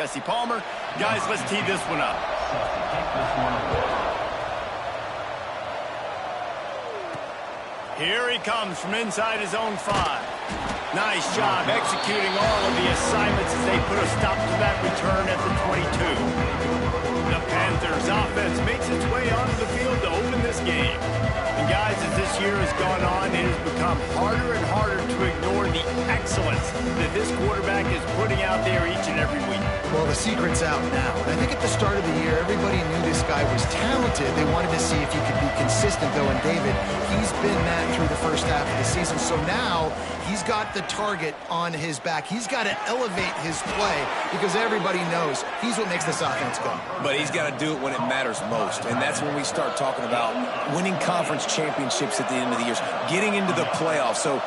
Jesse Palmer. Guys, let's tee this one up. Here he comes from inside his own 5. Nice job executing all of the assignments as they put a stop to that return at the 22. The Panthers offense makes its way onto the field to open this game. And guys, as this year has gone on, it has become harder and harder to ignore the excellence that this quarterback is putting out there each and every week. Well, the secret's out now. I think at the start of the year, everybody knew this guy was talented. They wanted to see if he could be consistent, though, and David, he's been that through the first half of the season. So now he's got the target on his back. He's got to elevate his play because everybody knows he's what makes this offense go. But he's got to do it when it matters most, and that's when we start talking about winning conference championships at the end of the year, getting into the playoffs. So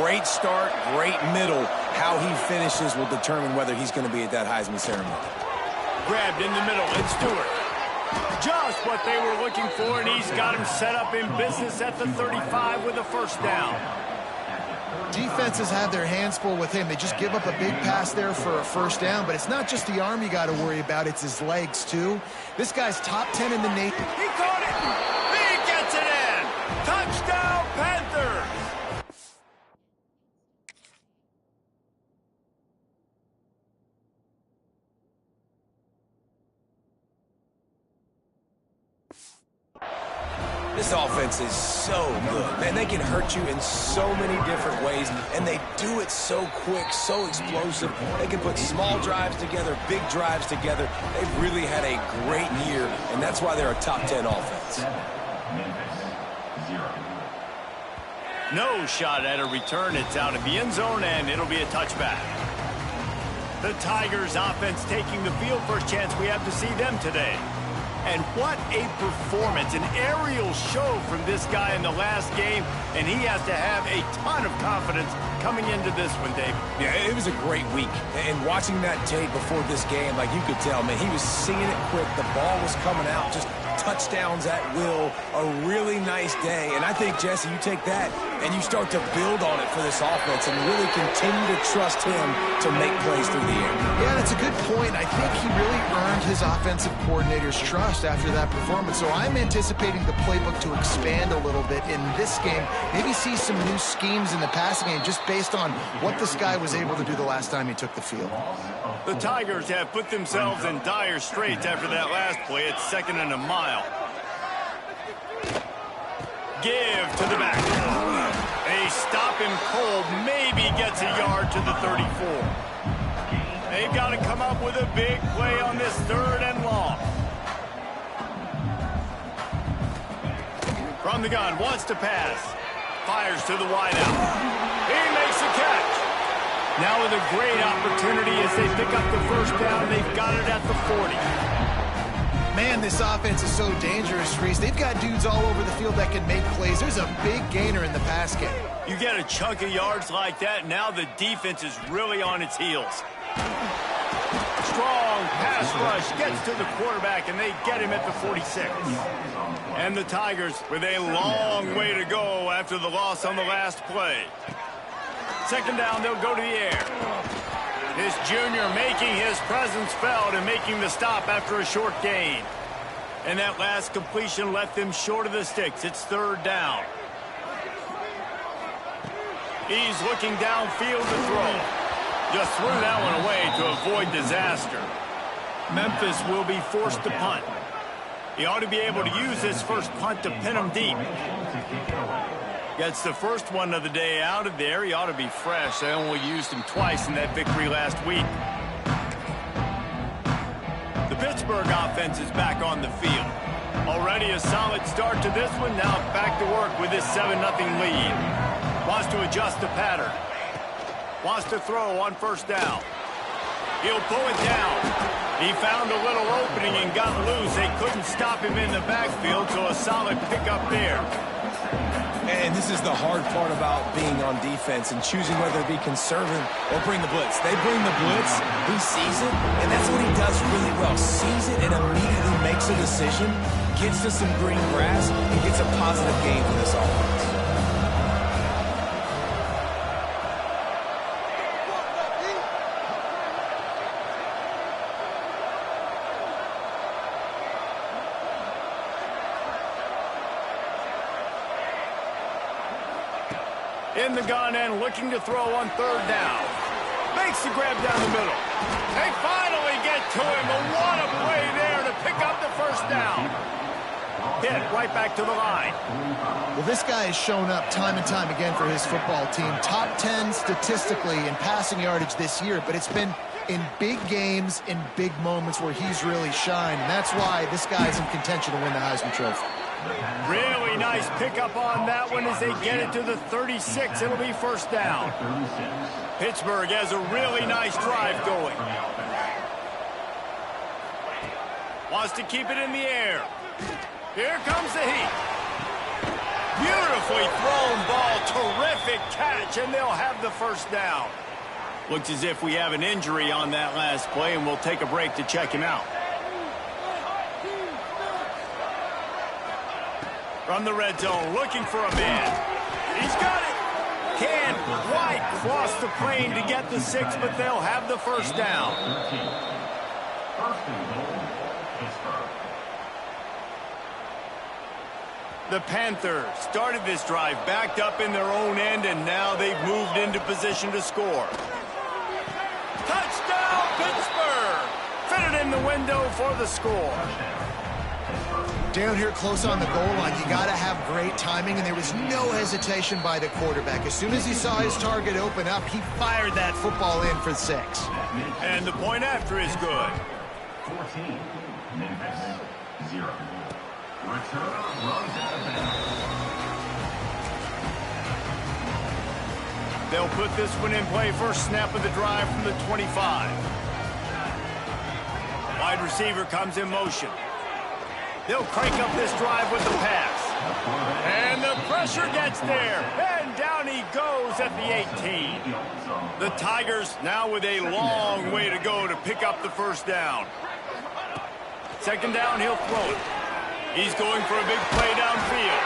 great start, great middle. How he finishes will determine whether he's going to be at that Heisman ceremony. Grabbed in the middle, it's Stewart. Just what they were looking for, and he's got him set up in business at the 35 with a first down. Defenses have their hands full with him. They just give up a big pass there for a first down, but it's not just the arm you got to worry about, it's his legs too. This guy's top 10 in the nation. He caught it! He gets it in! Touchdown, Panthers! This offense is so good. Man, they can hurt you in so many different ways, and they do it so quick, so explosive. They can put small drives together, big drives together. They've really had a great year, and that's why they're a top 10 offense. No shot at a return. It's out of the end zone, and it'll be a touchback. The Tigers offense taking the field. First chance we have to see them today. And what a performance, an aerial show from this guy in the last game, and he has to have a ton of confidence coming into this one, Dave. Yeah, it was a great week, and watching that tape before this game, like you could tell, man, he was seeing it quick, the ball was coming out, just touchdowns at will, a really nice day. And I think, Jesse, you take that and you start to build on it for this offense and really continue to trust him to make plays through the air. Yeah, that's a good point. I think he really earned his offensive coordinator's trust after that performance. So I'm anticipating the playbook to expand a little bit in this game. Maybe see some new schemes in the passing game just based on what this guy was able to do the last time he took the field. The Tigers have put themselves in dire straits after that last play. It's 2nd and a mile. Give to the back. They stop him cold. Maybe gets a yard to the 34. They've got to come up with a big play on this 3rd and long. From the gun, wants to pass. Fires to the wideout. He makes the catch. Now with a great opportunity as they pick up the first down. They've got it at the 40. Man, this offense is so dangerous, Reese. They've got dudes all over the field that can make plays. There's a big gainer in the pass game. You get a chunk of yards like that, now the defense is really on its heels. Strong pass rush gets to the quarterback, and they get him at the 46. And the Tigers with a long way to go after the loss on the last play. 2nd down, they'll go to the air. This junior making his presence felt and making the stop after a short gain. And that last completion left them short of the sticks. It's 3rd down. He's looking downfield to throw. Just threw that one away to avoid disaster. Memphis will be forced to punt. He ought to be able to use this first punt to pin him deep. Gets the first one of the day out of there. He ought to be fresh. They only used him twice in that victory last week. The Pittsburgh offense is back on the field. Already a solid start to this one. Now back to work with this 7-0 lead. Wants to adjust the pattern. Wants to throw on 1st down. He'll pull it down. He found a little opening and got loose. They couldn't stop him in the backfield, so a solid pickup there. And this is the hard part about being on defense and choosing whether to be conservative or bring the blitz. They bring the blitz, he sees it, and that's what he does really well. Sees it and immediately makes a decision, gets to some green grass, and gets a positive gain for this offense. In the gun and looking to throw on third down. Makes the grab down the middle. They finally get to him, but what a play there to pick up the first down. Hit right back to the line. Well, this guy has shown up time and time again for his football team. Top 10 statistically in passing yardage this year, but it's been in big games, in big moments where he's really shined. And that's why this guy's in contention to win the Heisman Trophy. Really nice pickup on that one as they get it to the 36. It'll be first down. Pittsburgh has a really nice drive going. Wants to keep it in the air. Here comes the heat. Beautifully thrown ball. Terrific catch, and they'll have the first down. Looks as if we have an injury on that last play, and we'll take a break to check him out. From the red zone, looking for a man. He's got it. Can't quite cross the plane to get the 6, but they'll have the first down. The Panthers started this drive backed up in their own end, and now they've moved into position to score. Touchdown, Pittsburgh! Fitted in the window for the score. Down here close on the goal line, you got to have great timing, and there was no hesitation by the quarterback. As soon as he saw his target open up, he fired that football in for 6. And the point after is good. 14, Memphis, 0. They'll put this one in play. First snap of the drive from the 25. Wide receiver comes in motion. They'll crank up this drive with the pass. And the pressure gets there. And down he goes at the 18. The Tigers now with a long way to go to pick up the first down. Second down, he'll throw it. He's going for a big play downfield.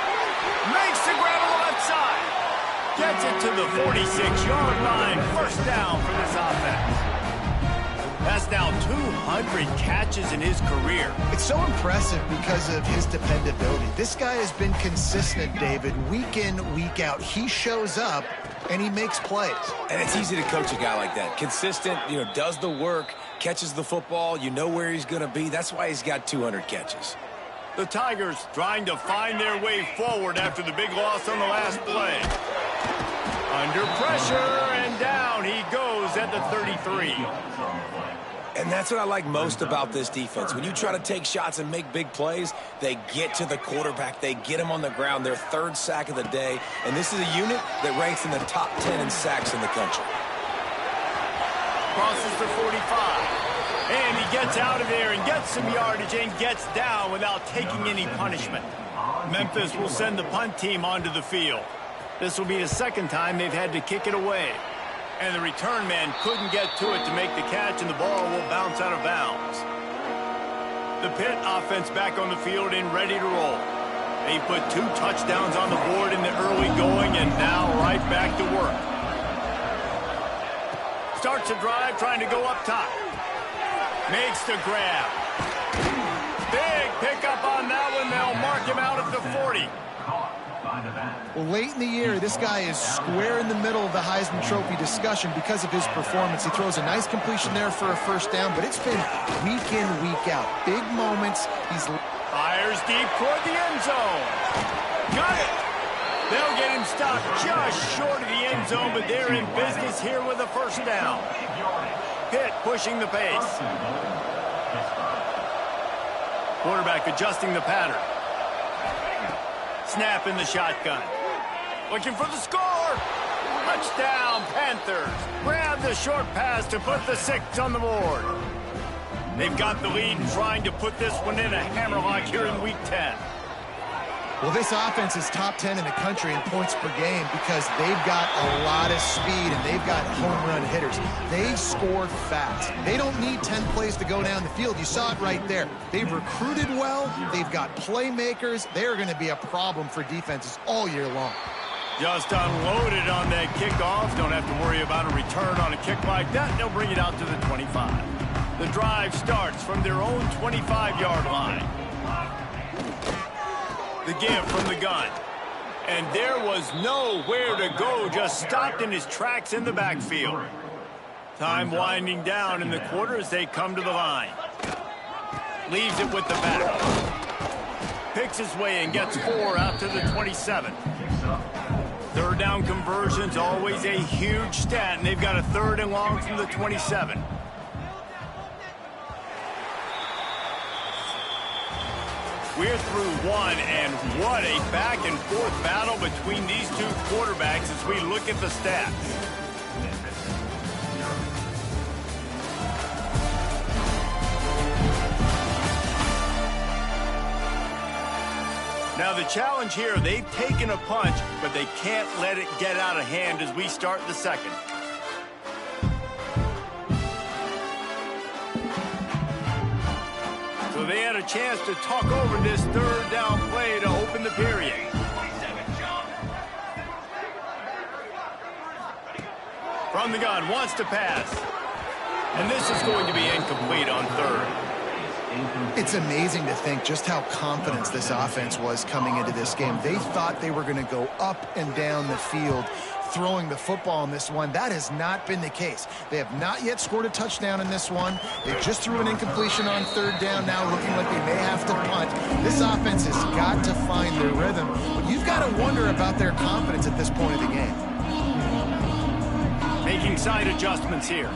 Makes the grab on the left side. Gets it to the 46-yard line. First down for this offense. That's now 200 catches in his career. It's so impressive because of his dependability. This guy has been consistent, David, week in, week out. He shows up, and he makes plays. And it's easy to coach a guy like that. Consistent, does the work, catches the football, you know where he's going to be. That's why he's got 200 catches. The Tigers trying to find their way forward after the big loss on the last play. Under pressure, and down he goes at the 33. And that's what I like most about this defense. When you try to take shots and make big plays, they get to the quarterback. They get him on the ground. Their third sack of the day. And this is a unit that ranks in the top 10 in sacks in the country. Crosses the 45. And he gets out of there and gets some yardage and gets down without taking any punishment. Memphis will send the punt team onto the field. This will be the second time they've had to kick it away. And the return man couldn't get to it to make the catch, and the ball will bounce out of bounds. The Pitt offense back on the field and ready to roll. They put 2 touchdowns on the board in the early going, and now right back to work. Starts a drive trying to go up top. Makes the grab. Big pickup on that one. They'll mark him out at the 40. Well, late in the year, this guy is square in the middle of the Heisman Trophy discussion because of his performance. He throws a nice completion there for a first down, but it's been week in, week out. Big moments. He's fires deep toward the end zone. Got it. They'll get him stopped just short of the end zone, but they're in business here with a first down. Pitt pushing the pace. Quarterback adjusting the pattern. Snap in the shotgun. Looking for the score. Touchdown, Panthers. Grab the short pass to put the 6 on the board. They've got the lead and trying to put this one in a hammerlock here in Week 10. Well, this offense is top 10 in the country in points per game because they've got a lot of speed and they've got home run hitters. They score fast. They don't need 10 plays to go down the field. You saw it right there. They've recruited well. They've got playmakers. They're going to be a problem for defenses all year long. Just unloaded on that kickoff. Don't have to worry about a return on a kick like that. They'll bring it out to the 25. The drive starts from their own 25-yard line. The give from the gun. And there was nowhere to go, just stopped in his tracks in the backfield. Time winding down in the quarter as they come to the line. Leaves it with the back. Picks his way and gets 4 out to the 27. Third down conversion's always a huge stat, and they've got a 3rd and long from the 27. We're through one, and what a back-and-forth battle between these two quarterbacks as we look at the stats. Now the challenge here, they've taken a punch, but they can't let it get out of hand as we start the second. So they had a chance to talk over this 3rd down play to open the period. From the gun, wants to pass. And this is going to be incomplete on 3rd. It's amazing to think just how confident this offense was coming into this game. They thought they were going to go up and down the field throwing the football in this one. That has not been the case. They have not yet scored a touchdown in this one. They just threw an incompletion on 3rd down, now looking like they may have to punt. This offense has got to find their rhythm, but you've got to wonder about their confidence at this point of the game. Making side adjustments here.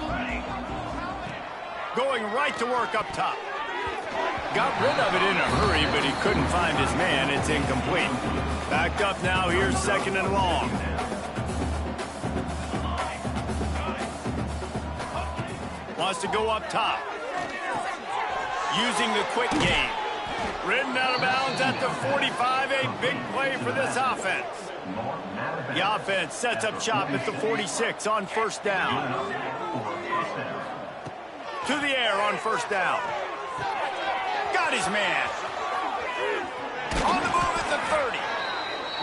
Going right to work up top. Got rid of it in a hurry, but he couldn't find his man. It's incomplete. Backed up now. Here's 2nd and long. Wants to go up top. Using the quick game. Ridden out of bounds at the 45. A big play for this offense. The offense sets up shop at the 46 on 1st down. To the air on 1st down. Got his man. On the move at the 30.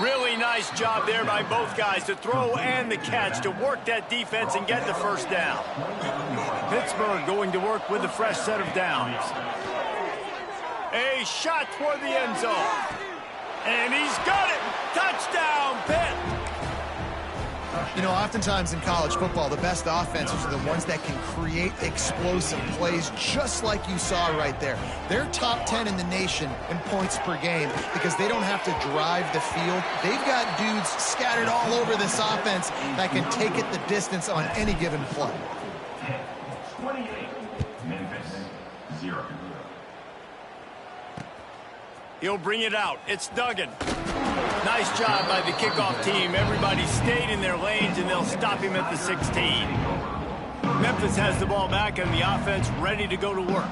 Really nice job there by both guys to throw and the catch to work that defense and get the 1st down. Pittsburgh going to work with a fresh set of downs. A shot toward the end zone. And he's got it. Touchdown, Pitt. You know, oftentimes in college football, the best offenses are the ones that can create explosive plays, just like you saw right there. They're top 10 in the nation in points per game because they don't have to drive the field. They've got dudes scattered all over this offense that can take it the distance on any given play. 28, Memphis, 0. He'll bring it out. It's Duggan. Nice job by the kickoff team. Everybody stayed in their lanes, and they'll stop him at the 16. Memphis has the ball back, and the offense ready to go to work.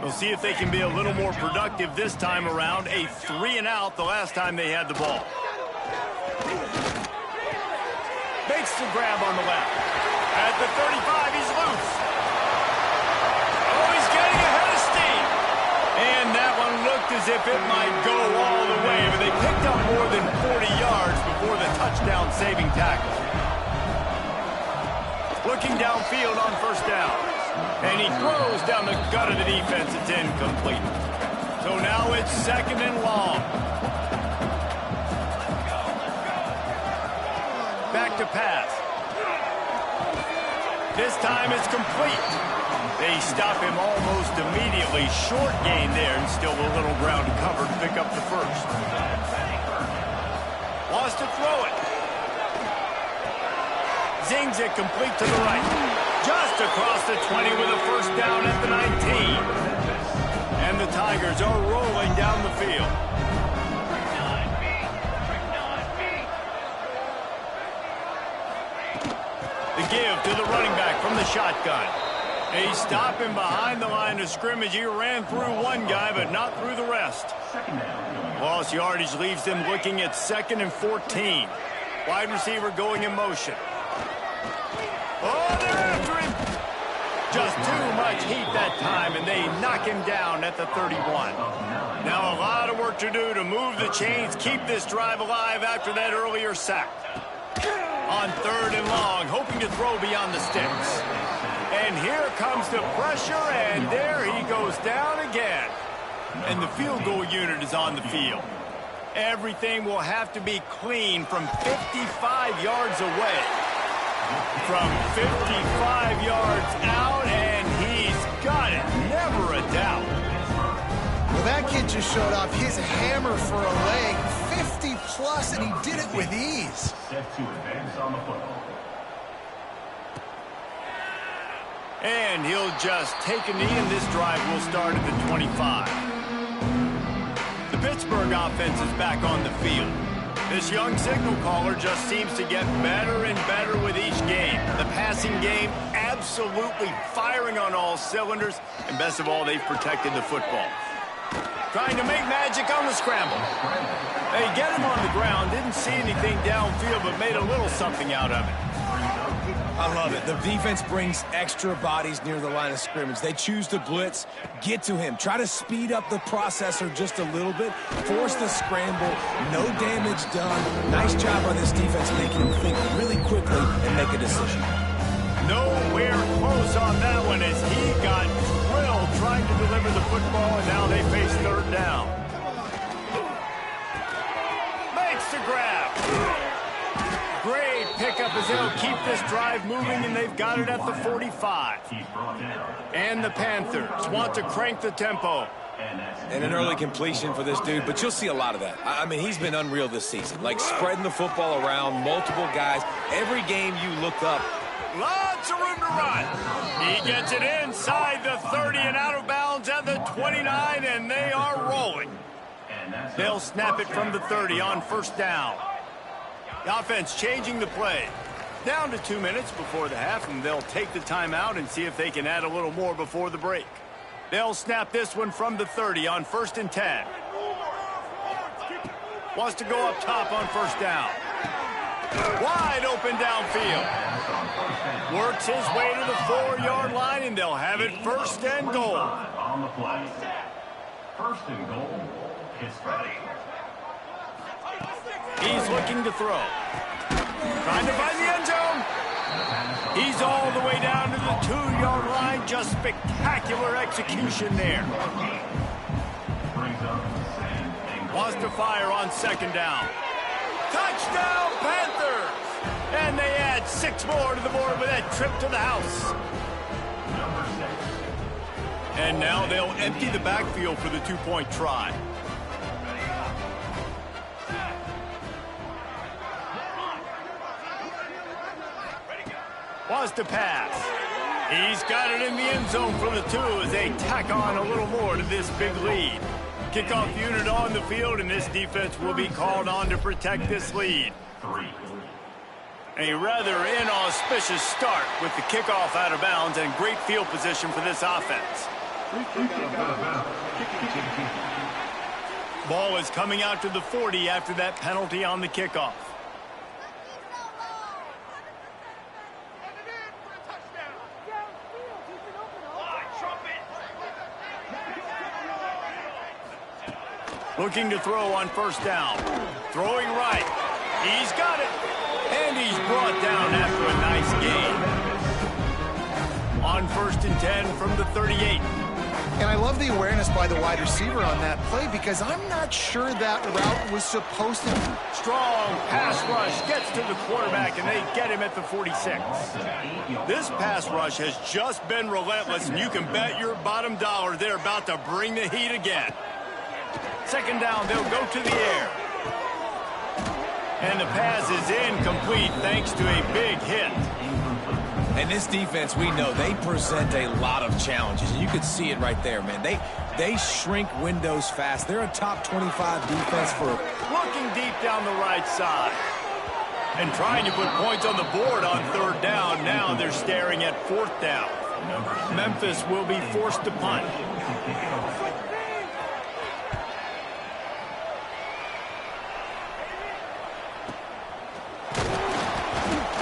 We'll see if they can be a little more productive this time around. A 3 and out the last time they had the ball. Makes the grab on the left. At the 35, he's loose. Oh, he's getting ahead of steam. And that one looked as if it might go all the way, but they picked up more than 40 yards before the touchdown-saving tackle. Looking downfield on 1st down. And he throws down the gut of the defense. It's incomplete. So now it's 2nd and long. Back to pass. This time it's complete. They stop him almost immediately. Short gain there, and still a little ground to cover to pick up the 1st. Wants to throw it. Zings it complete to the right. Just across the 20 with a 1st down at the 19. And the Tigers are rolling down the field. The give to the running back from the shotgun. They stop him behind the line of scrimmage. He ran through one guy, but not through the rest. Lost yardage leaves them looking at 2nd and 14. Wide receiver going in motion. Oh, they're after him. Just too much heat that time, and they knock him down at the 31. Now a lot of work to do to move the chains, keep this drive alive after that earlier sack. On 3rd and long, hoping to throw beyond the sticks. And here comes the pressure, and there he goes down again. And the field goal unit is on the field. Everything will have to be clean from 55 yards away. From 55 yards out, and he's got it. Never a doubt. Well, that kid just showed off his hammer for a leg. 50-plus, and he did it with ease. Set to advance on the football. And he'll just take a knee, and this drive will start at the 25. The Pittsburgh offense is back on the field. This young signal caller just seems to get better and better with each game. The passing game absolutely firing on all cylinders, and best of all, they've protected the football. Trying to make magic on the scramble. They get him on the ground, didn't see anything downfield, but made a little something out of it. I love it. The defense brings extra bodies near the line of scrimmage. They choose to blitz, get to him, try to speed up the processor just a little bit, force the scramble, no damage done. Nice job by this defense making him think really quickly and make a decision. Nowhere close on that one as he got drilled trying to deliver the football, and now they face third down. Makes the grab. Great pickup as they'll keep this drive moving, and they've got it at the 45. And the Panthers want to crank the tempo. And an early completion for this dude, but you'll see a lot of that. I mean, he's been unreal this season, like spreading the football around, multiple guys. Every game you look up, lots of room to run. He gets it inside the 30 and out of bounds at the 29, and they are rolling. They'll snap it from the 30 on first down. The offense changing the play. Down to 2 minutes before the half, and they'll take the timeout and see if they can add a little more before the break. They'll snap this one from the 30 on 1st and 10. Wants to go up top on first down. Wide open downfield. Works his way to the 4-yard line, and they'll have it 1st and goal. On the play. 1st and goal. Pittsburgh. He's looking to throw. Trying to find the end zone. He's all the way down to the 2-yard line. Just spectacular execution there. Wants to fire on 2nd down. Touchdown, Panthers! And they add 6 more to the board with that trip to the house. And now they'll empty the backfield for the 2-point try. Wants to pass. He's got it in the end zone for the 2 as they tack on a little more to this big lead. Kickoff unit on the field, and this defense will be called on to protect this lead. A rather inauspicious start with the kickoff out of bounds and great field position for this offense. Ball is coming out to the 40 after that penalty on the kickoff. Looking to throw on first down. Throwing right. He's got it. And he's brought down after a nice gain. On 1st and 10 from the 38. And I love the awareness by the wide receiver on that play because I'm not sure that route was supposed to. Strong pass rush gets to the quarterback, and they get him at the 46. This pass rush has just been relentless, and you can bet your bottom dollar they're about to bring the heat again. 2nd down, they'll go to the air. And the pass is incomplete thanks to a big hit. And this defense, we know, they present a lot of challenges. And you can see it right there, man. They shrink windows fast. They're a top 25 defense for... Looking deep down the right side. And trying to put points on the board on 3rd down. Now they're staring at 4th down. Memphis will be forced to punt.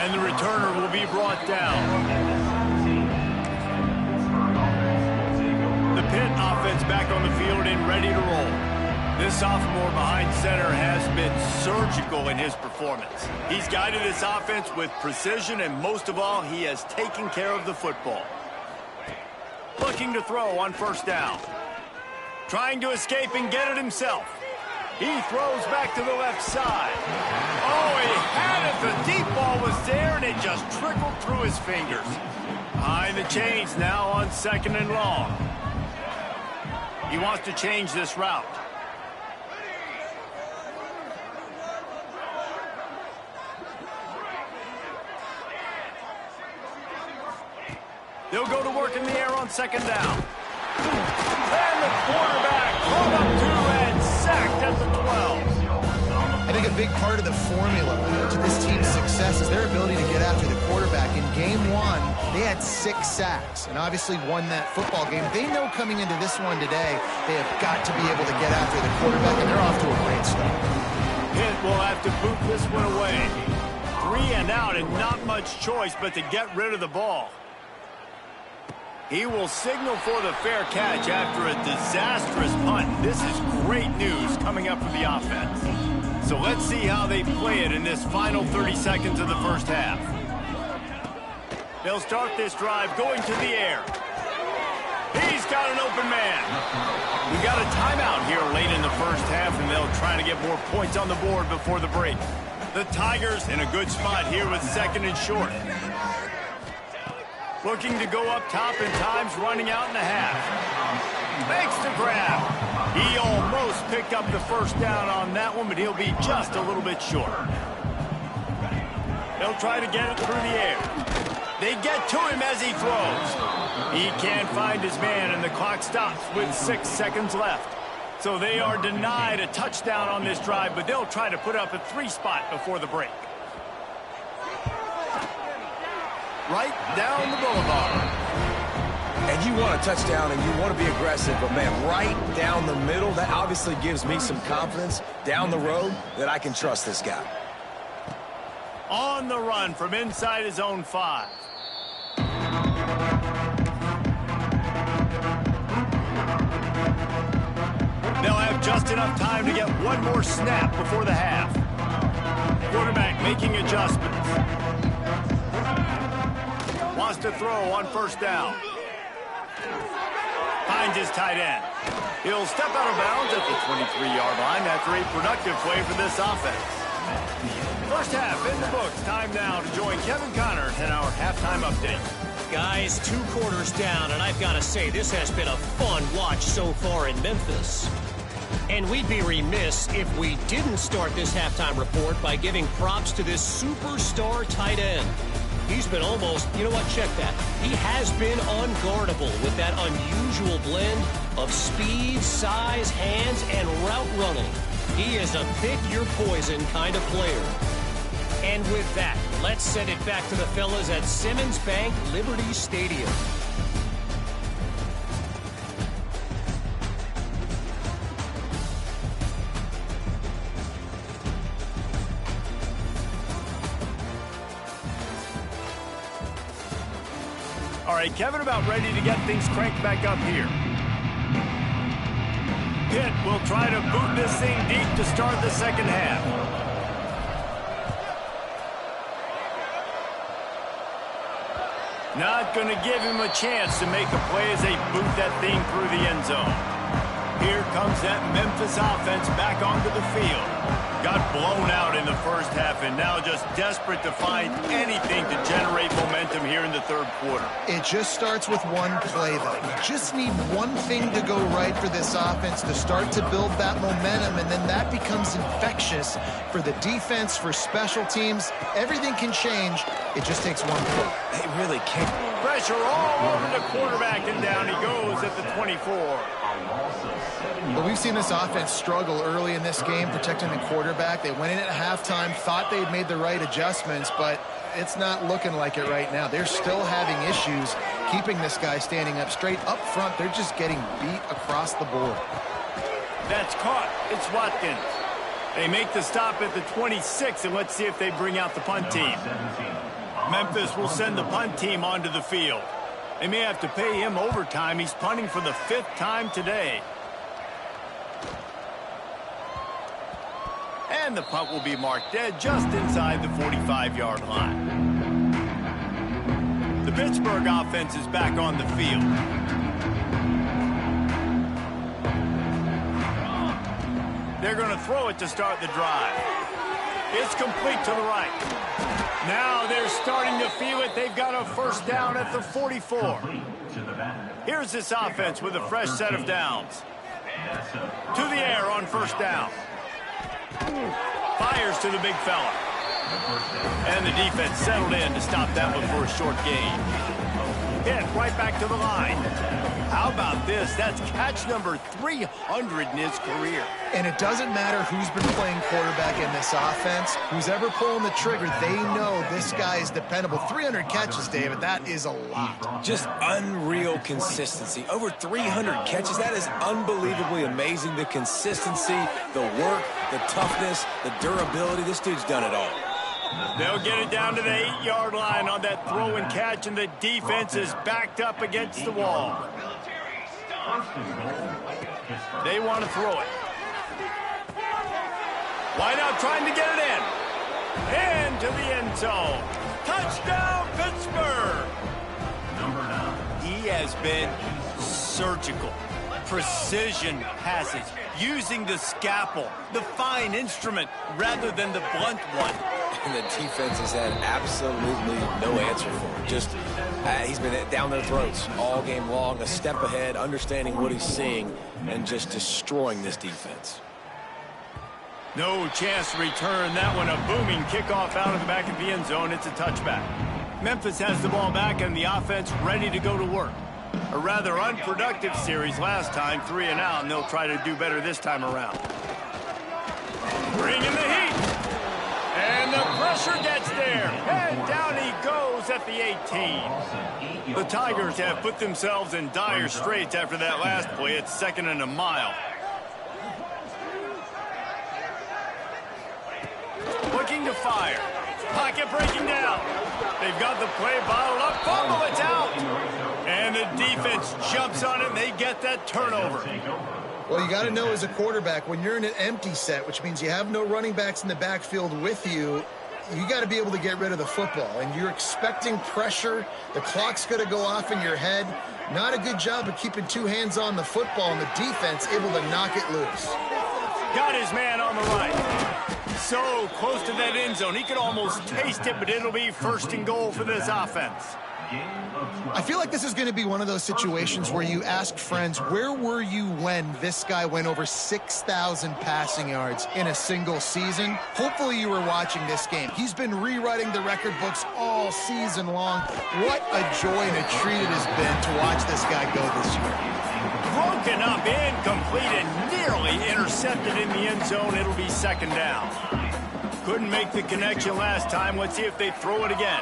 And the returner will be brought down. The Pitt offense back on the field and ready to roll. This sophomore behind center has been surgical in his performance. He's guided this offense with precision, and most of all, he has taken care of the football. Looking to throw on 1st down. Trying to escape and get it himself. He throws back to the left side. Oh, he had it. The deep ball was there, and it just trickled through his fingers. Behind the chains now on 2nd and long. He wants to change this route. They'll go to work in the air on 2nd down. And the quarterback caught up to and sacked at the 12. I think a big part of the formula to this team's success is their ability to get after the quarterback. In game 1, they had 6 sacks and obviously won that football game. They know coming into this one today, they have got to be able to get after the quarterback, and they're off to a great start. Pitt will have to boot this one away. 3 and out, and not much choice but to get rid of the ball. He will signal for the fair catch after a disastrous punt. This is great news coming up for the offense. So let's see how they play it in this final 30 seconds of the first half. They'll start this drive going to the air. He's got an open man. We got a timeout here late in the first half, and they'll try to get more points on the board before the break. The Tigers in a good spot here with 2nd and short. Looking to go up top, and time's running out in the half. Makes the grab. He almost picked up the first down on that one, but he'll be just a little bit short. They'll try to get it through the air. They get to him as he throws. He can't find his man, and the clock stops with 6 seconds left. So they are denied a touchdown on this drive, but they'll try to put up a 3 spot before the break. Right down the boulevard. And you want a touchdown and you want to be aggressive, but man, right down the middle, that obviously gives me some confidence down the road that I can trust this guy. On the run from inside his own 5. They'll have just enough time to get one more snap before the half. Quarterback making adjustments. Wants to throw on 1st down. Finds his tight end. He'll step out of bounds at the 23-yard line after a productive play for this offense. First half in the books. Time now to join Kevin Connors in our halftime update. Guys, 2 quarters down, and I've got to say, this has been a fun watch so far in Memphis. And we'd be remiss if we didn't start this halftime report by giving props to this superstar tight end. He's been almost, you know what, check that. He has been unguardable with that unusual blend of speed, size, hands, and route running. He is a pick-your-poison kind of player. And with that, let's send it back to the fellas at Simmons Bank Liberty Stadium. All right, Kevin, about ready to get things cranked back up here. Pitt will try to boot this thing deep to start the second half. Not going to give him a chance to make a play as they boot that thing through the end zone. Here comes that Memphis offense back onto the field. Got blown out in the first half and now just desperate to find anything to generate momentum here in the third quarter. It just starts with one play, though. You just need one thing to go right for this offense to start to build that momentum, and then that becomes infectious for the defense, for special teams. Everything can change. It just takes one play. They really can't. Pressure all over the quarterback, and down he goes at the 24. But we've seen this offense struggle early in this game protecting the quarterback. They went in at halftime, thought they'd made the right adjustments, but it's not looking like it right now. They're still having issues keeping this guy standing up straight. Up front, they're just getting beat across the board. That's caught. It's Watkins. They make the stop at the 26, and let's see if they bring out the punt team. Memphis will send the punt team onto the field. They may have to pay him overtime. He's punting for the 5th time today. And the punt will be marked dead just inside the 45-yard line. The Pittsburgh offense is back on the field. They're going to throw it to start the drive. It's complete to the right. Now they're starting to feel it. They've got a first down at the 44. Here's this offense with a fresh set of downs. To the air on first down. Fires to the big fella. And the defense settled in to stop that one for a short gain. Hit right back to the line. How about this? That's catch number 300 in his career. And it doesn't matter who's been playing quarterback in this offense. Who's ever pulling the trigger, they know this guy is dependable. 300 catches, David, that is a lot. Just unreal consistency. Over 300 catches, that is unbelievably amazing. The consistency, the work, the toughness, the durability. This dude's done it all. They'll get it down to the 8-yard line on that throw and catch, and the defense is backed up against the wall. They want to throw it. Wide out trying to get it in. Into the end zone. Touchdown, Pittsburgh! He has been surgical. Precision passes, using the scalpel, the fine instrument, rather than the blunt one. And the defense has had absolutely no answer for him. Just, he's been down their throats all game long, a step ahead, understanding what he's seeing, and just destroying this defense. No chance to return that one. A booming kickoff out of the back of the end zone. It's a touchback. Memphis has the ball back, and the offense ready to go to work. A rather unproductive series last time, 3 and out, and they'll try to do better this time around. Bring in the heat. And the pressure gets there. And down he goes at the 18. The Tigers have put themselves in dire straits after that last play. It's 2nd and a mile. Looking to fire. Pocket breaking down. They've got the play bottled up. Fumble, it's out. And the defense jumps on it, and they get that turnover. Well, you got to know as a quarterback, when you're in an empty set, which means you have no running backs in the backfield with you, you got to be able to get rid of the football. And you're expecting pressure. The clock's going to go off in your head. Not a good job of keeping 2 hands on the football, and the defense able to knock it loose. Got his man on the right. So close to that end zone. He could almost taste it, but it'll be 1st and goal for this offense. I feel like this is going to be one of those situations where you ask friends, where were you when this guy went over 6,000 passing yards in a single season? Hopefully you were watching this game. He's been rewriting the record books all season long. What a joy and a treat it has been to watch this guy go this year. Broken up, incomplete, and nearly intercepted in the end zone. It'll be 2nd down. Couldn't make the connection last time. Let's see if they throw it again.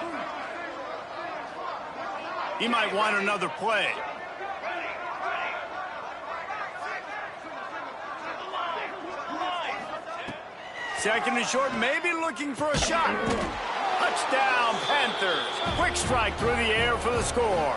He might want another play. Second and short, maybe looking for a shot. Touchdown, Panthers. Quick strike through the air for the score.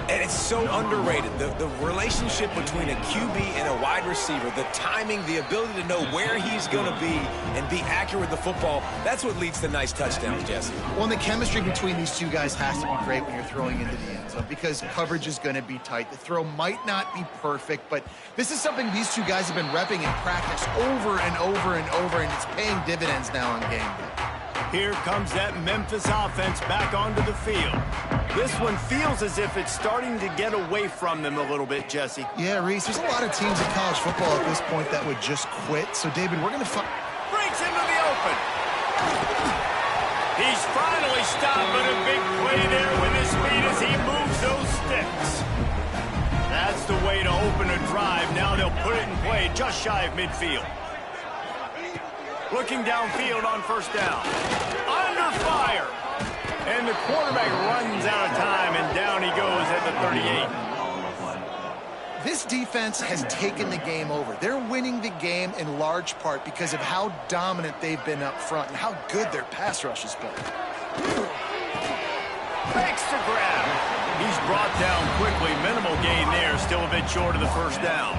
And it's so underrated. The relationship between a QB and a wide receiver, the timing, the ability to know where he's going to be and be accurate with the football, that's what leads to nice touchdowns, Jesse. Well, and the chemistry between these two guys has to be great when you're throwing into the end zone because coverage is going to be tight. The throw might not be perfect, but this is something these two guys have been repping in practice over and over and over, and it's paying dividends now on game day. Here comes that Memphis offense back onto the field. This one feels as if it's starting to get away from them a little bit, Jesse. Yeah, Reese, there's a lot of teams in college football at this point that would just quit. So, David, we're going to find... Breaks into the open. He's finally stopped, but a big play there with his feet as he moves those sticks. That's the way to open a drive. Now they'll put it in play just shy of midfield. Looking downfield on 1st down. Under fire. And the quarterback runs out of time, and down he goes at the 38. This defense has taken the game over. They're winning the game in large part because of how dominant they've been up front and how good their pass rush has been. Makes the grab. He's brought down quickly. Minimal gain there. Still a bit short of the 1st down.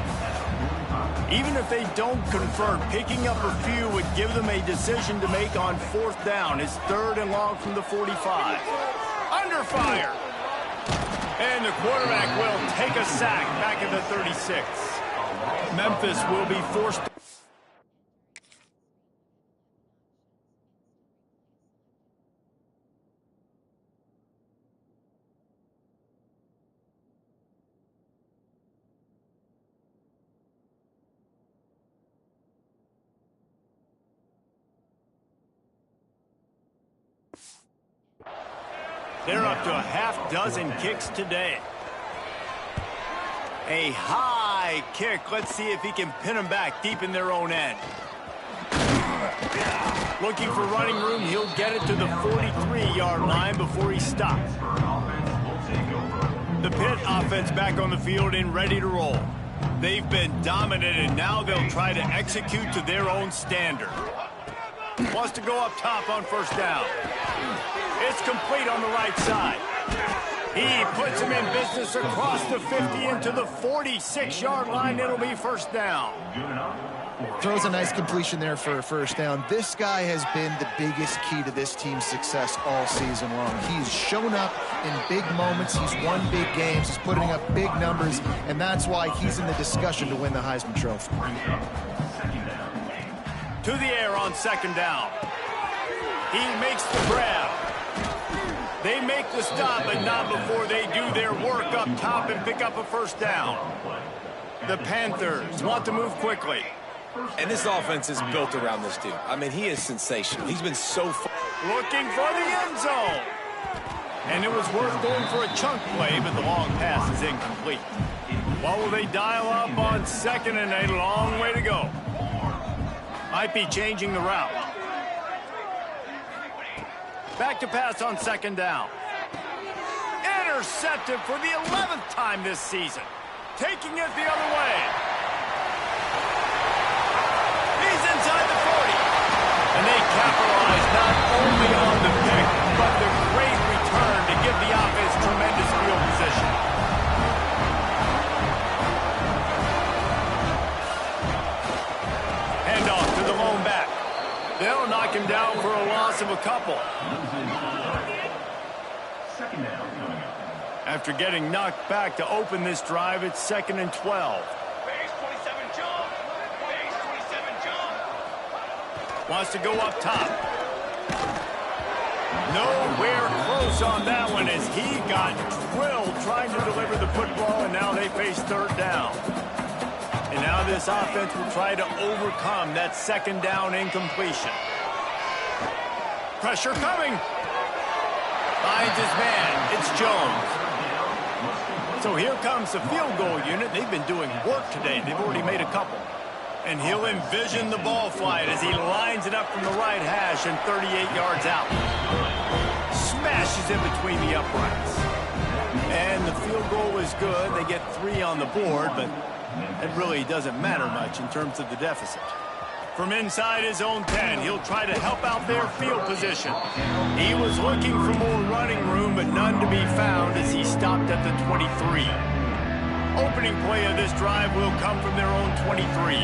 Even if they don't convert, picking up a few would give them a decision to make on 4th down. It's 3rd and long from the 45. Under fire. And the quarterback will take a sack back at the 36. Memphis will be forced. They're up to a half dozen kicks today. A high kick. Let's see if he can pin them back deep in their own end. Looking for running room. He'll get it to the 43-yard line before he stops. The Pitt offense back on the field and ready to roll. They've been dominated. Now they'll try to execute to their own standard. Wants to go up top on first down. It's complete on the right side. He puts him in business across the 50 into the 46-yard line. It'll be first down. Throws a nice completion there for a first down. This guy has been the biggest key to this team's success all season long. He's shown up in big moments. He's won big games. He's putting up big numbers, and that's why he's in the discussion to win the Heisman Trophy. To the air on second down. He makes the grab. They make the stop, but not before they do their work up top and pick up a first down. The Panthers want to move quickly. And this offense is built around this dude. I mean, he is sensational. He's been so far. Looking for the end zone. And it was worth going for a chunk play, but the long pass is incomplete. What will they dial up on second and a long way to go? Might be changing the route. Back to pass on second down. Intercepted for the 11th time this season. Taking it the other way. He's inside the 40. And they capitalize not only on the pick, but the great return to give the offense tremendous field position. Handoff to the lone back. They'll knock him down for a loss of a couple. After getting knocked back to open this drive, it's 2nd and 12. Base 27 jump. Base 27 jump. Wants to go up top. Nowhere close on that one as he got drilled trying to deliver the football, and now they face third down. And now this offense will try to overcome that second down incompletion. Pressure coming. Finds his man. It's Jones. So here comes the field goal unit. They've been doing work today. They've already made a couple. And he'll envision the ball flight as he lines it up from the right hash and 38 yards out. Smashes in between the uprights. And the field goal is good. They get 3 on the board, but it really doesn't matter much in terms of the deficit. From inside his own 10, he'll try to help out their field position. He was looking for more running room, but none to be found as he stopped at the 23. Opening play of this drive will come from their own 23.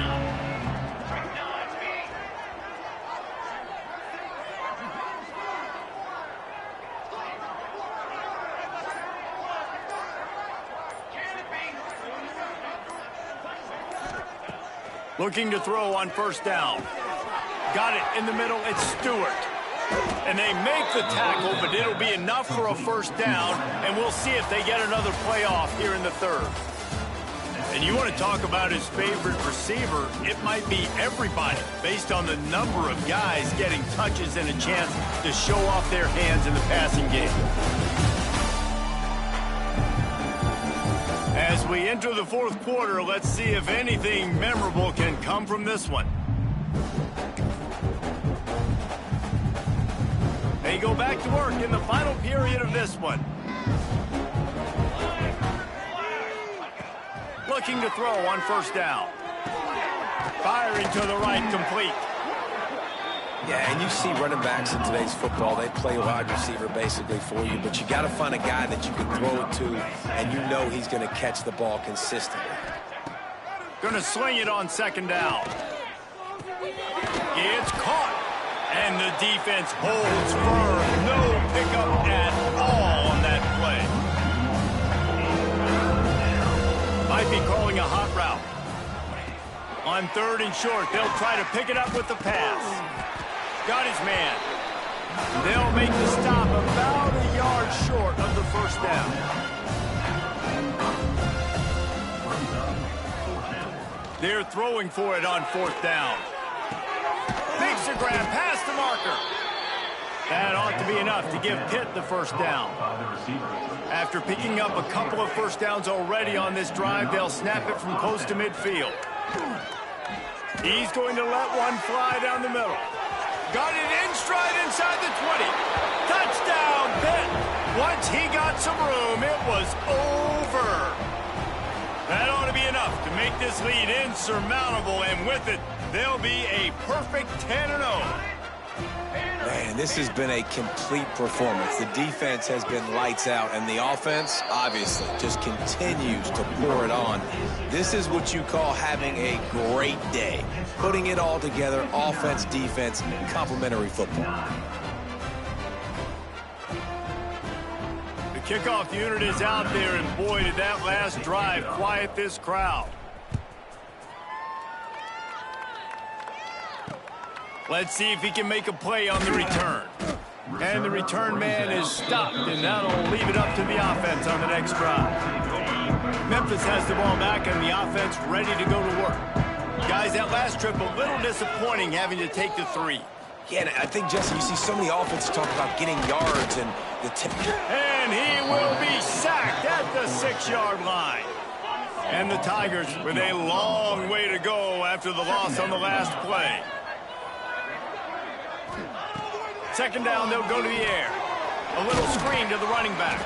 Looking to throw on first down. Got it in the middle. It's Stewart. And they make the tackle, but it'll be enough for a first down, and we'll see if they get another playoff here in the third. And you want to talk about his favorite receiver, it might be everybody, based on the number of guys getting touches and a chance to show off their hands in the passing game. As we enter the fourth quarter, let's see if anything memorable can come from this one. They go back to work in the final period of this one. Looking to throw on first down. Firing to the right, complete. Yeah, and you see running backs in today's football, they play wide receiver basically for you, but you got to find a guy that you can throw it to, and you know he's going to catch the ball consistently. Going to sling it on second down. It's caught, and the defense holds firm. No pickup at all on that play. Might be calling a hot route. On 3rd and short, they'll try to pick it up with the pass. Got his man. They'll make the stop about a yard short of the first down. They're throwing for it on 4th down. Makes a grab past the marker. That ought to be enough to give Pitt the first down. After picking up a couple of first downs already on this drive, they'll snap it from close to midfield. He's going to let one fly down the middle. Got it in stride inside the 20. Touchdown, Pitt. Once he got some room, it was over. That ought to be enough to make this lead insurmountable, and with it, they'll be a perfect 10-0. Man, this has been a complete performance. The defense has been lights out, and the offense, obviously, just continues to pour it on. This is what you call having a great day. Putting it all together, offense, defense, complementary football. The kickoff unit is out there, and boy, did that last drive quiet this crowd. Let's see if he can make a play on the return. And the return man is stopped, and that'll leave it up to the offense on the next drive. Memphis has the ball back, and the offense ready to go to work. Guys, that last trip a little disappointing having to take the 3. Yeah, and I think, Jesse, you see so many offenses talk about getting yards and the tip. And he will be sacked at the 6-yard line. And the Tigers with a long way to go after the loss on the last play. 2nd down, they'll go to the air. A little screen to the running back.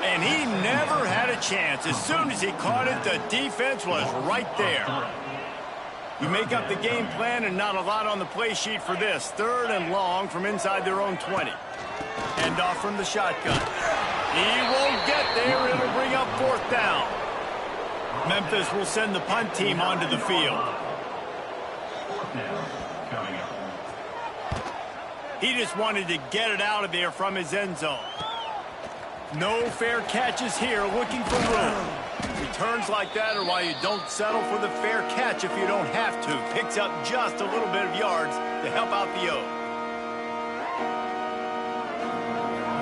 And he never had a chance. As soon as he caught it, the defense was right there. You make up the game plan, and not a lot on the play sheet for this. 3rd and long from inside their own 20. Hand off from the shotgun. He won't get there. It'll bring up 4th down. Memphis will send the punt team onto the field. He just wanted to get it out of there from his end zone. No fair catches here, looking for room. Returns like that are why you don't settle for the fair catch if you don't have to. Picks up just a little bit of yards to help out the O.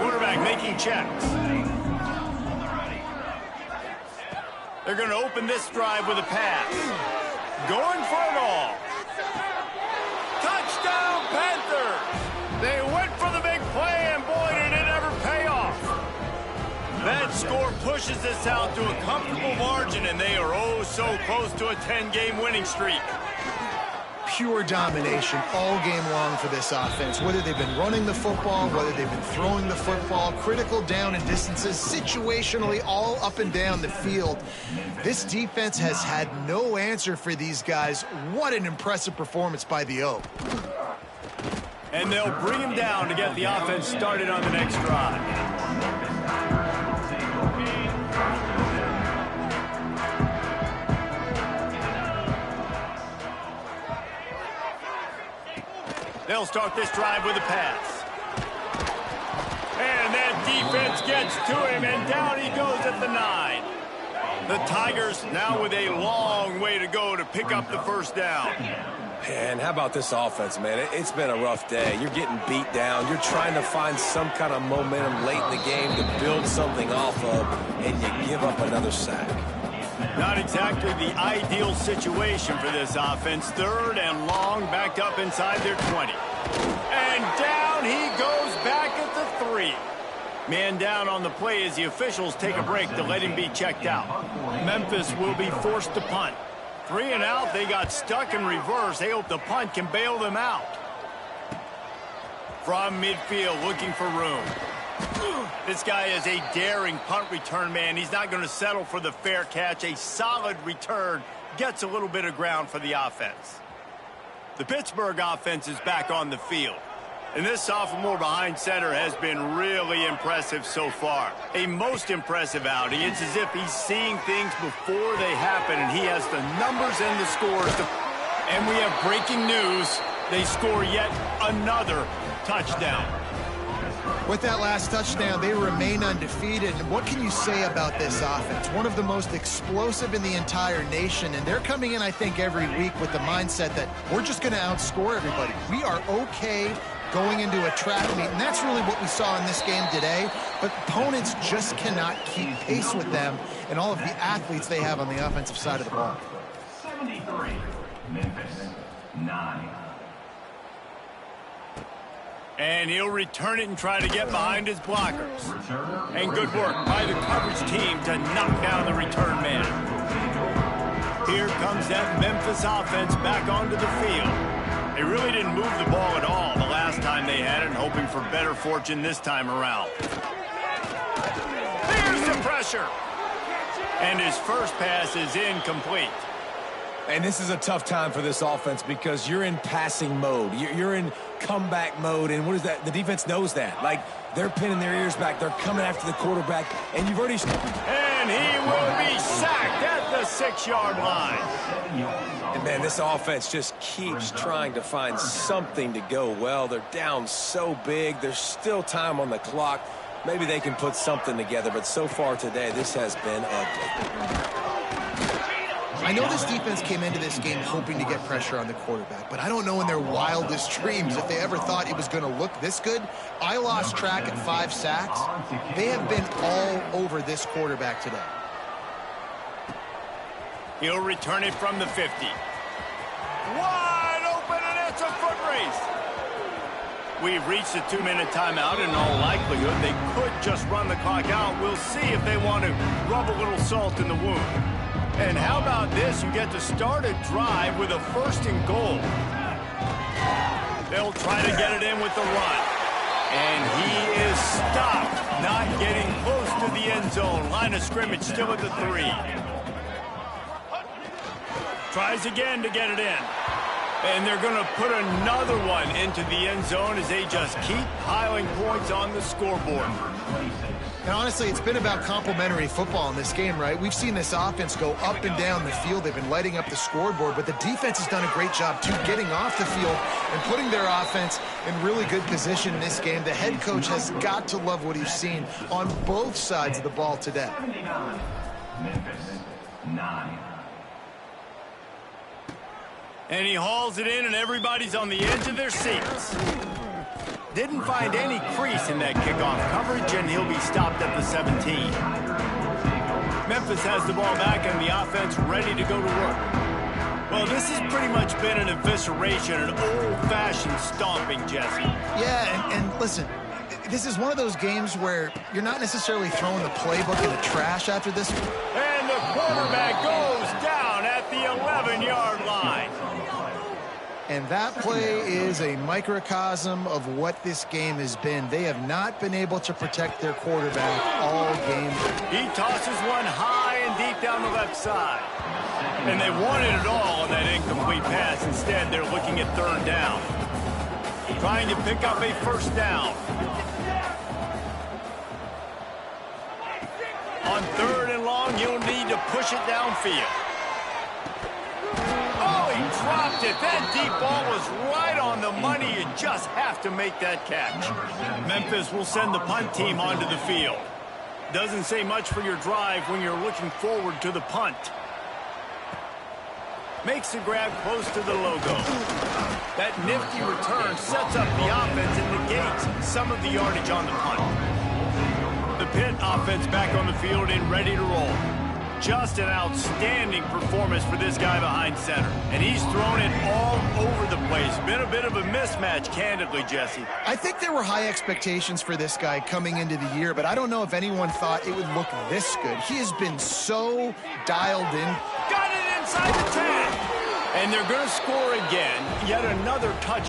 Quarterback making checks. They're going to open this drive with a pass. Going for it all. Touchdown, Panthers! They went for the big play, and boy, did it ever pay off. That score pushes us out to a comfortable margin, and they are oh so close to a 10-game winning streak. Pure domination all game long for this offense. Whether they've been running the football, whether they've been throwing the football, critical down and distances, situationally all up and down the field. This defense has had no answer for these guys. What an impressive performance by the O. And they'll bring him down to get the offense started on the next drive. They'll start this drive with a pass. And that defense gets to him, and down he goes at the 9. The Tigers now with a long way to go to pick up the first down. And how about this offense, man? It's been a rough day. You're getting beat down. You're trying to find some kind of momentum late in the game to build something off of, and you give up another sack. Not exactly the ideal situation for this offense. 3rd and long, backed up inside their 20. And down he goes back at the 3. Man down on the play as the officials take a break to let him be checked out. Memphis will be forced to punt. 3 and out, they got stuck in reverse. They hope the punt can bail them out. From midfield, looking for room. This guy is a daring punt return man. He's not going to settle for the fair catch. A solid return gets a little bit of ground for the offense. The Pittsburgh offense is back on the field. And this sophomore behind center has been really impressive so far. A most impressive outing. It's as if he's seeing things before they happen, and he has the numbers and the scores. And we have breaking news. They score yet another touchdown. With that last touchdown, they remain undefeated. And what can you say about this offense? One of the most explosive in the entire nation. And they're coming in, I think, every week with the mindset that we're just going to outscore everybody. We are okay going into a track meet. And that's really what we saw in this game today. But opponents just cannot keep pace with them and all of the athletes they have on the offensive side of the ball. 73, Memphis, 9. And he'll return it and try to get behind his blockers. And good work by the coverage team to knock down the return man. Here comes that Memphis offense back onto the field. They really didn't move the ball at all the last time they had it, hoping for better fortune this time around. There's the pressure. And his first pass is incomplete. And this is a tough time for this offense because you're in passing mode. You're in comeback mode, and what is that? The defense knows that. Like, they're pinning their ears back. They're coming after the quarterback, and you've already... And he will be sacked at the 6-yard line. And, man, this offense just keeps trying to find something to go well. They're down so big. There's still time on the clock. Maybe they can put something together, but so far today, this has been ugly. I know this defense came into this game hoping to get pressure on the quarterback, but I don't know in their wildest dreams if they ever thought it was going to look this good. I lost track at 5 sacks. They have been all over this quarterback today. He'll return it from the 50. Wide open, and it's a foot race. We've reached a 2-minute timeout. In all likelihood, they could just run the clock out. We'll see if they want to rub a little salt in the wound. And how about this? You get to start a drive with a 1st and goal. They'll try to get it in with the run. And he is stopped, not getting close to the end zone. Line of scrimmage still at the 3. Tries again to get it in. And they're going to put another one into the end zone as they just keep piling points on the scoreboard. And honestly, it's been about complementary football in this game, right? We've seen this offense go up and down the field. They've been lighting up the scoreboard, but the defense has done a great job, too, getting off the field and putting their offense in really good position in this game. The head coach has got to love what he's seen on both sides of the ball today. 79, Memphis, 9. And he hauls it in, and everybody's on the edge of their seats. Didn't find any crease in that kickoff coverage, and he'll be stopped at the 17. Memphis has the ball back, and the offense ready to go to work. Well, this has pretty much been an evisceration, an old-fashioned stomping, Jesse. Yeah, and listen, this is one of those games where you're not necessarily throwing the playbook in the trash after this. And the quarterback goes down at the 11-yard line. And that play is a microcosm of what this game has been. They have not been able to protect their quarterback all game. He tosses one high and deep down the left side. And they wanted it all on that incomplete pass. Instead, they're looking at 3rd down. Trying to pick up a 1st down. On 3rd and long, you'll need to push it downfield. Oh, he dropped it. That deep ball was right on the money. You just have to make that catch. Memphis will send the punt team onto the field. Doesn't say much for your drive when you're looking forward to the punt. Makes the grab close to the logo. That nifty return sets up the offense and negates some of the yardage on the punt. The Pitt offense back on the field and ready to roll. Just an outstanding performance for this guy behind center. And he's thrown it all over the place. Been a bit of a mismatch, candidly, Jesse. I think there were high expectations for this guy coming into the year, but I don't know if anyone thought it would look this good. He has been so dialed in. Got it inside the 10. And they're going to score again. Yet another touch.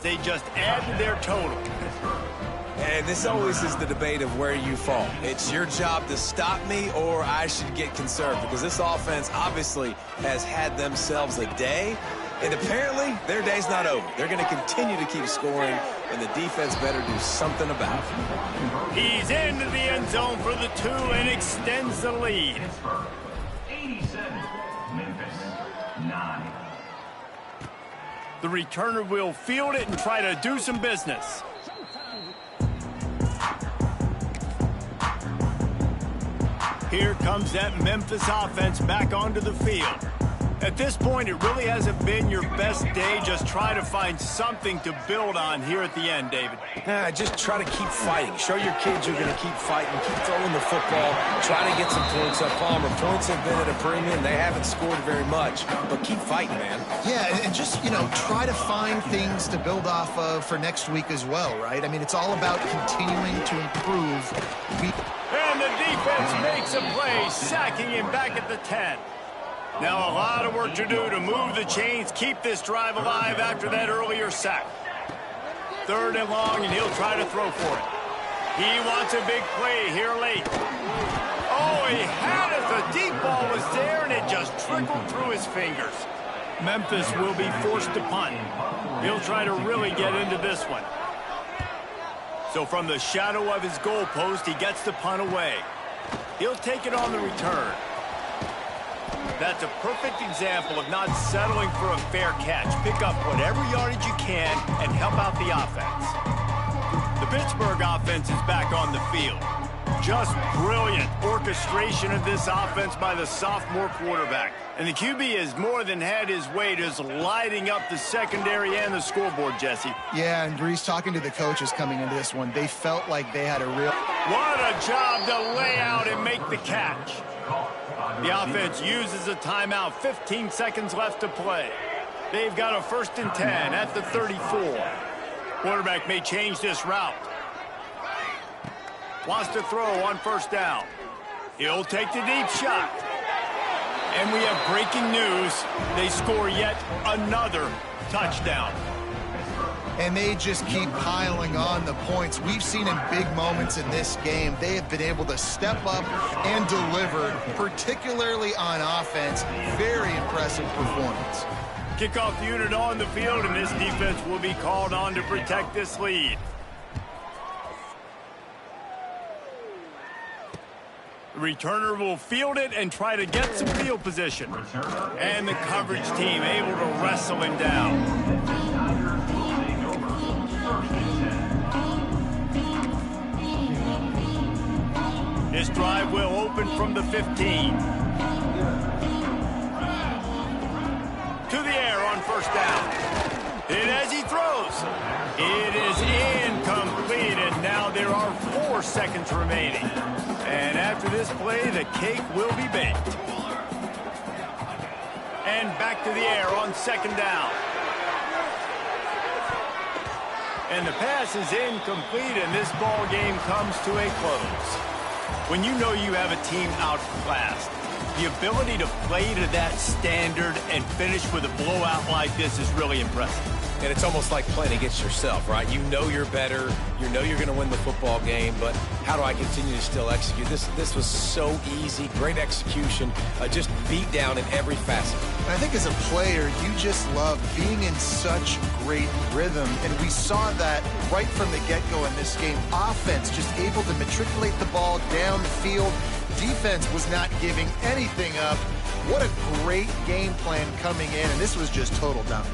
They just add to their total. And this always is the debate of where you fall. It's your job to stop me or I should get conserved, because this offense obviously has had themselves a day. And apparently, their day's not over. They're going to continue to keep scoring, and the defense better do something about it. He's into the end zone for the 2 and extends the lead. Pittsburgh, 87. Memphis, 9. The returner will field it and try to do some business. Here comes that Memphis offense back onto the field. At this point, it really hasn't been your best day. Just try to find something to build on here at the end, David. Just try to keep fighting. Show your kids you're going to keep fighting. Keep throwing the football. Try to get some points up. Palmer, points have been at a premium. They haven't scored very much, but keep fighting, man. Yeah, and just, try to find things to build off of for next week as well, right? I mean, it's all about continuing to improve. And the defense makes a play, sacking him back at the 10. Now a lot of work to do to move the chains, keep this drive alive after that earlier sack. 3rd and long, and he'll try to throw for it. He wants a big play here late. Oh, he had it. The deep ball was there, and it just trickled through his fingers. Memphis will be forced to punt. He'll try to really get into this one. So from the shadow of his goal post, he gets the punt away. He'll take it on the return. That's a perfect example of not settling for a fair catch. Pick up whatever yardage you can and help out the offense. The Pittsburgh offense is back on the field. Just brilliant orchestration of this offense by the sophomore quarterback. And the QB has more than had his way, just lighting up the secondary and the scoreboard, Jesse. Yeah, and Brees, talking to the coaches coming into this one, they felt like they had a real... What a job to lay out and make the catch. The offense uses a timeout, 15 seconds left to play. They've got a 1st and 10 at the 34. Quarterback may change this route. Wants to throw on 1st down. He'll take the deep shot. And we have breaking news. They score yet another touchdown. And they just keep piling on the points. We've seen in big moments in this game, they have been able to step up and deliver, particularly on offense. Very impressive performance. Kickoff unit on the field, and this defense will be called on to protect this lead. The returner will field it and try to get some field position. And the coverage team able to wrestle him down. This drive will open from the 15. To the air on 1st down. And as he throws, it is incomplete, and now there are 4 seconds remaining. And after this play, the cake will be baked. And back to the air on 2nd down. And the pass is incomplete, and this ball game comes to a close. When you know you have a team outclassed, the ability to play to that standard and finish with a blowout like this is really impressive. And it's almost like playing against yourself, right? You know you're better. You know you're going to win the football game, but how do I continue to still execute? This was so easy. Great execution. Just beat down in every facet. And I think as a player, you just love being in such great rhythm. And we saw that right from the get-go in this game. Offense just able to matriculate the ball down the field. Defense was not giving anything up. What a great game plan coming in, and this was just total domination.